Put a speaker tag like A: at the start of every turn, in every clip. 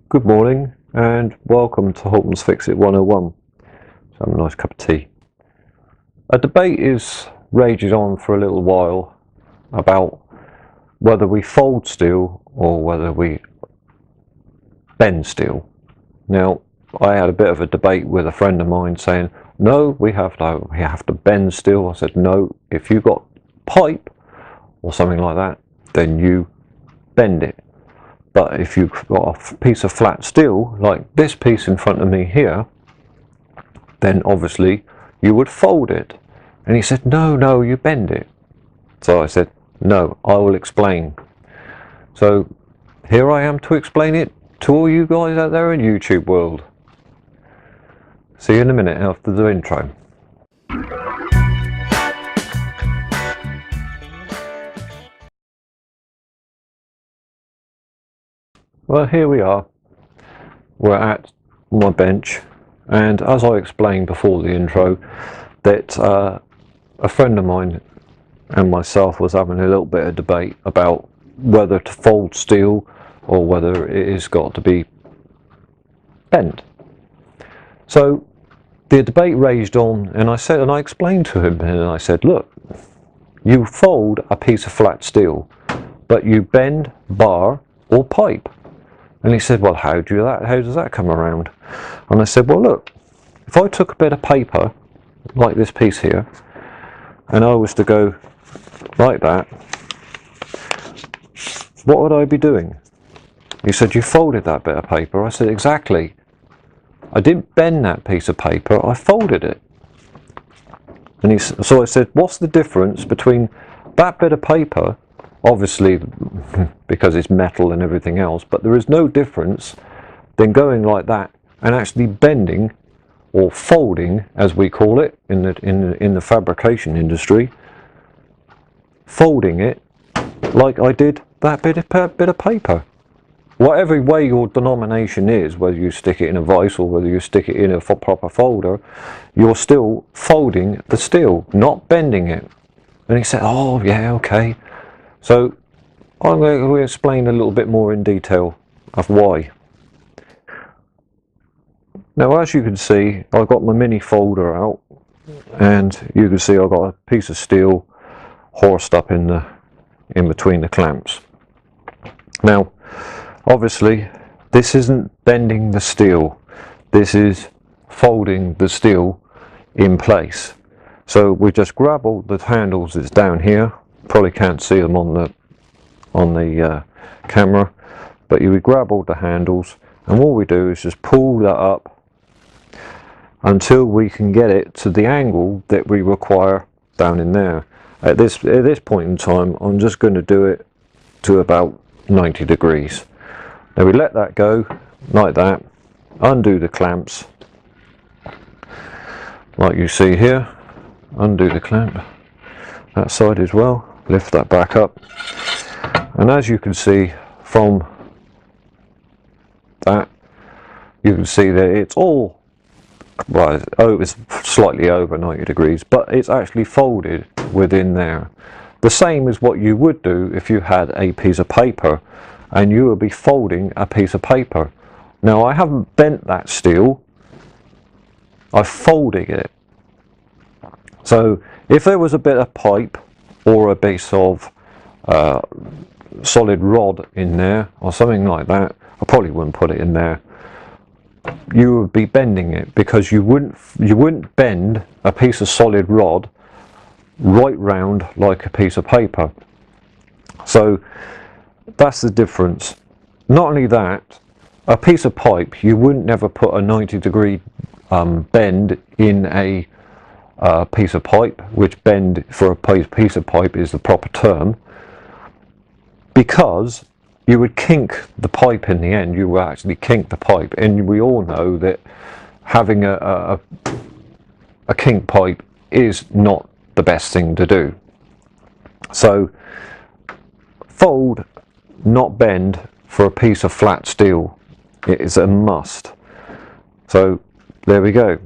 A: Good morning and welcome to Holtonsfixit101. Have a nice cup of tea. A debate is raging on for a little while about whether we fold steel or whether we bend steel. Now, I had a bit of a debate with a friend of mine saying, no, we have to bend steel. I said, no, if you've got pipe or something like that, then you bend it. But if you've got a piece of flat steel, like this piece in front of me here, then obviously you would fold it. And he said, no, you bend it. So I said, no, I will explain. So here I am to explain it to all you guys out there in YouTube world. See you in a minute after the intro. Well, here we are. We're at my bench, and as I explained before the intro, that a friend of mine and myself was having a little bit of debate about whether to fold steel or whether it has got to be bent. So the debate raged on, and I explained to him, and I said, look, you fold a piece of flat steel, but you bend bar or pipe. And he said, well, how does that come around? And I said, well, look, if I took a bit of paper, like this piece here, and I was to go like that, what would I be doing? He said, you folded that bit of paper. I said, exactly. I didn't bend that piece of paper, I folded it. And so I said, what's the difference between that bit of paper, obviously because it's metal and everything else, but there is no difference than going like that and actually bending or folding, as we call it in the fabrication industry, folding it like I did that bit of paper. Whatever way your denomination is, whether you stick it in a vise or whether you stick it in a proper folder, you're still folding the steel, not bending it. And he said, oh yeah, okay. So I'm going to explain a little bit more in detail of why. Now, as you can see, I've got my mini folder out, and you can see I've got a piece of steel horsed up in between the clamps. Now, obviously, this isn't bending the steel. This is folding the steel in place. So we just grab all the handles that's down here. Probably can't see them on the camera, but you would grab all the handles, and what we do is just pull that up until we can get it to the angle that we require down in there. At this point in time, I'm just going to do it to about 90 degrees. Now we let that go like that, undo the clamps like you see here, undo the clamp that side as well, lift that back up, and as you can see from that, you can see that it's all, well, it's slightly over 90 degrees, but it's actually folded within there. The same as what you would do if you had a piece of paper and you would be folding a piece of paper. Now, I haven't bent that steel, I'm folding it. So if there was a bit of pipe or a piece of solid rod in there or something like that, I probably wouldn't put it in there. You would be bending it, because you wouldn't bend a piece of solid rod right round like a piece of paper. So that's the difference. Not only that, a piece of pipe, you wouldn't never put a 90-degree bend in a piece of pipe, which bend for a piece of pipe is the proper term, because you would kink the pipe in the end. You will actually kink the pipe, and we all know that having a kink pipe is not the best thing to do. So fold, not bend, for a piece of flat steel. It is a must. So there we go.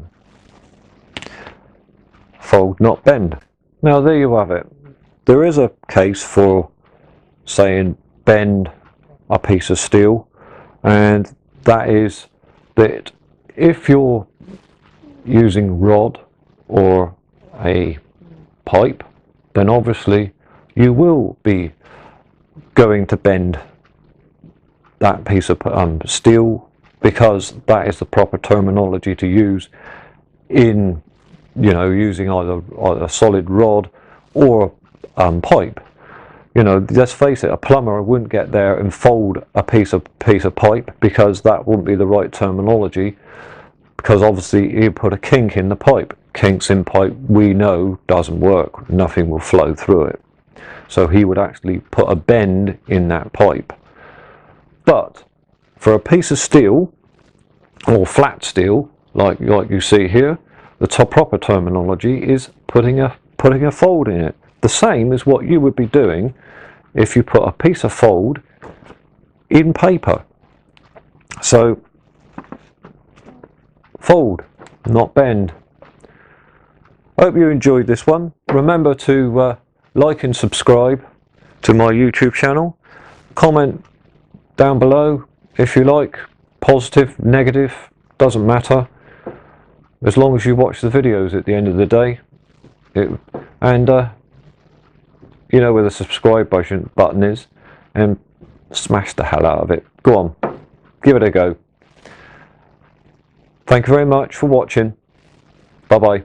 A: Fold, not bend. Now there you have it. There is a case for saying bend a piece of steel, and that is that if you're using rod or a pipe, then obviously you will be going to bend that piece of steel, because that is the proper terminology to use in, you know, using either a solid rod or pipe. You know, let's face it, a plumber wouldn't get there and fold a piece of pipe, because that wouldn't be the right terminology, because obviously you put a kink in the pipe. Kinks in pipe, we know, doesn't work. Nothing will flow through it. So he would actually put a bend in that pipe. But for a piece of steel, or flat steel, like you see here, the proper terminology is putting a fold in it. The same as what you would be doing if you put a piece of fold in paper. So fold, not bend. Hope you enjoyed this one. Remember to like and subscribe to my YouTube channel. Comment down below if you like, positive, negative, doesn't matter, as long as you watch the videos at the end of the day. And you know where the subscribe button is, and smash the hell out of it. Go on, give it a go. Thank you very much for watching. Bye bye.